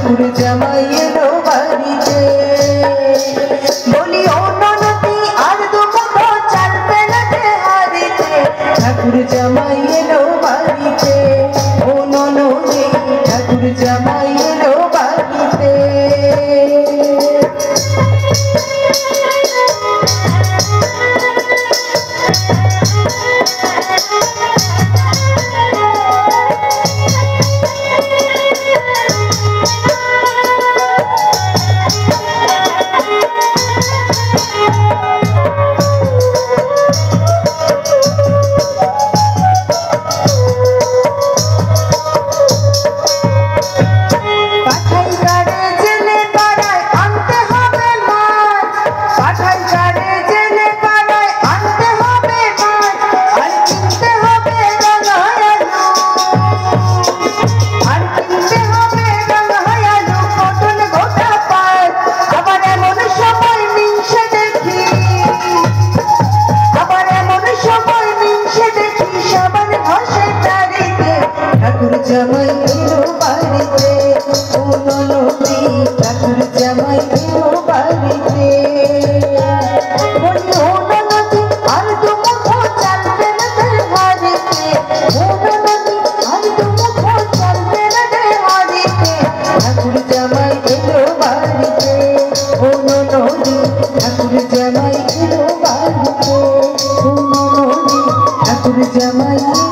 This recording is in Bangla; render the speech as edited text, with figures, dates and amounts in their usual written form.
ঠাকুর জামাই এলো বাড়িতে বলি ও ননদি আর দুমুঠো চাল পেলাতে হারিতে ঠাকুর জামাই এলো বাড়িতে ও ননদি ঠাকুর জামাই এলো বাড়িতে জামাই এলো বাড়িতে ও ননদি ঠাকুর জামাই এলো বাড়িতে বলি ও ননদি আর দুমুঠো চাল পেলাতে হারিতে ও ননদি আর দুমুঠো চাল পেলাতে হারিতে ঠাকুর জামাই এলো বাড়িতে ও ননদি ঠাকুর জামাই এলো বাড়িতে ও ননদি ঠাকুর জামাই